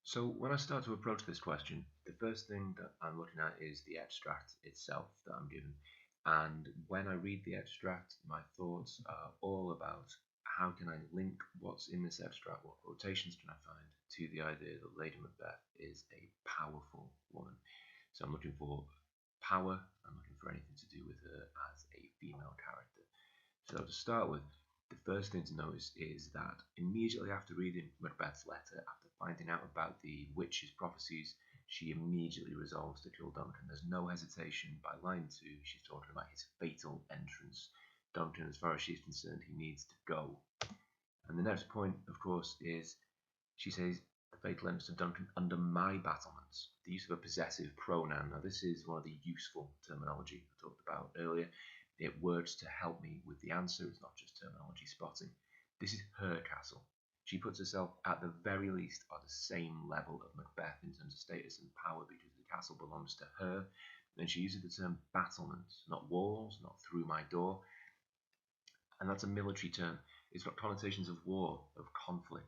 So when I start to approach this question, the first thing that I'm looking at is the extract itself that I'm given. And when I read the extract, my thoughts are all about how can I link what's in this extract, what quotations can I find, to the idea that Lady Macbeth is a powerful woman. So I'm looking for power, I'm looking for anything to do with her as a female character. So to start with, the first thing to notice is that immediately after reading Macbeth's letter, after finding out about the witch's prophecies, she immediately resolves to kill Duncan. There's no hesitation. By line 2, she's talking about his fatal entrance. Duncan, as far as she's concerned, he needs to go. And the next point, of course, is she says the fatal entrance of Duncan under my battlements. The use of a possessive pronoun. Now, this is one of the useful terminology I talked about earlier. It works to help me with the answer. It's not just terminology spotting. This is her castle. She puts herself at the very least on the same level of Macbeth in terms of status and power because the castle belongs to her. And she uses the term battlements, not walls, not through my door. And that's a military term. It's got connotations of war, of conflict.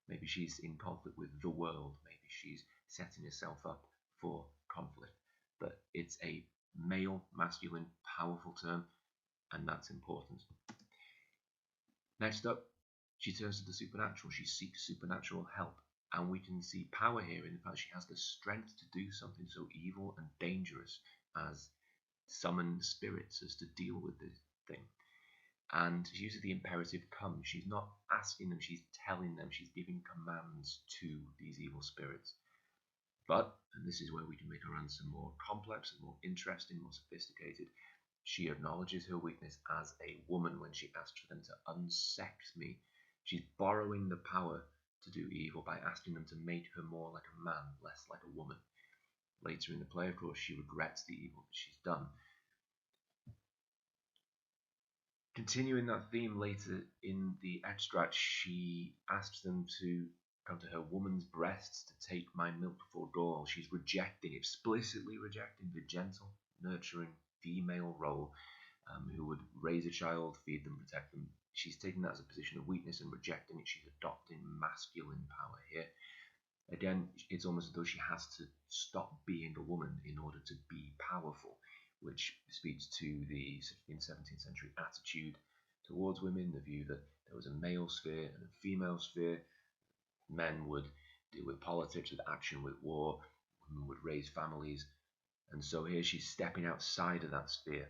Maybe she's in conflict with the world. Maybe she's setting herself up for conflict. But it's a male, masculine, powerful term, and that's important. Next up, she turns to the supernatural. She seeks supernatural help. And we can see power here in the fact she has the strength to do something so evil and dangerous as summon spirits, as to deal with this thing. And she uses the imperative come. She's not asking them, she's telling them, she's giving commands to these evil spirits. But, and this is where we can make our answer more complex and more interesting, more sophisticated, she acknowledges her weakness as a woman when she asks for them to unsex me. She's borrowing the power to do evil by asking them to make her more like a man, less like a woman. Later in the play, of course, she regrets the evil that she's done. Continuing that theme later in the extract, she asks them to come to her woman's breasts to take my milk for gall. She's rejecting, explicitly rejecting the gentle, nurturing female role who would raise a child, feed them, protect them. She's taking that as a position of weakness and rejecting it. She's adopting masculine power here. Again, it's almost as though she has to stop being a woman in order to be powerful, which speaks to the 16th, 17th century attitude towards women, the view that there was a male sphere and a female sphere. Men would deal with politics, with action, with war. Women would raise families. And so here she's stepping outside of that sphere.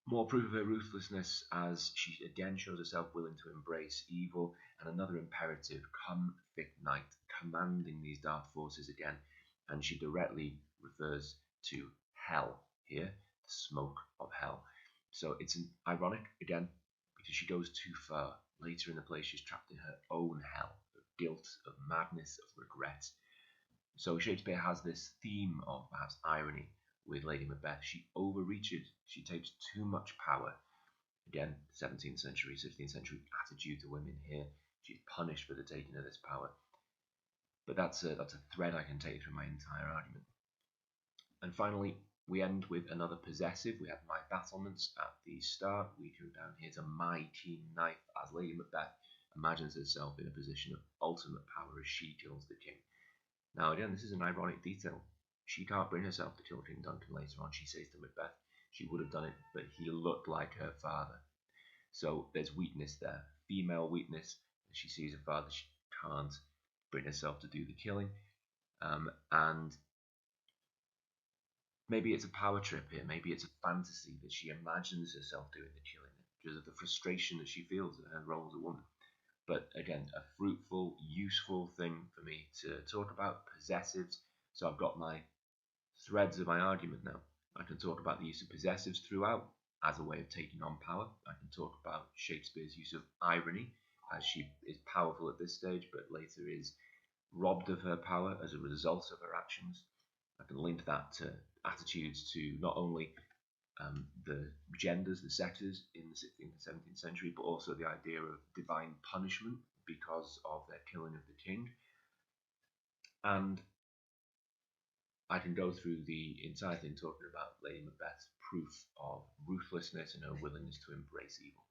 More proof of her ruthlessness as she again shows herself willing to embrace evil, and another imperative, come thick night, commanding these dark forces again, and she directly refers to hell here, the smoke of hell. So it's ironic again because she goes too far. Later in the play she's trapped in her own hell of guilt, of madness, of regret. So Shakespeare has this theme of perhaps irony with Lady Macbeth. She overreaches, she takes too much power. Again, 17th century, 16th century attitude to women here. She's punished for the taking of this power. But that's a thread I can take through my entire argument. And finally, we end with another possessive. We have my battlements at the start. We go down here to my keen knife as Lady Macbeth imagines herself in a position of ultimate power as she kills the king. Now again, this is an ironic detail. She can't bring herself to kill King Duncan later on. She says to Macbeth she would have done it, but he looked like her father. So there's weakness there, female weakness. She sees her father, she can't bring herself to do the killing. And maybe it's a power trip here, maybe it's a fantasy that she imagines herself doing the killing because of the frustration that she feels at her role as a woman. But again, a fruitful, useful thing for me to talk about, possessives. So I've got my threads of my argument now. I can talk about the use of possessives throughout as a way of taking on power. I can talk about Shakespeare's use of irony, as she is powerful at this stage, but later is robbed of her power as a result of her actions. I can link that to attitudes to not only the genders, the sexes in the 16th and 17th century, but also the idea of divine punishment because of their killing of the king. And I can go through the entire thing talking about Lady Macbeth's proof of ruthlessness and her willingness to embrace evil.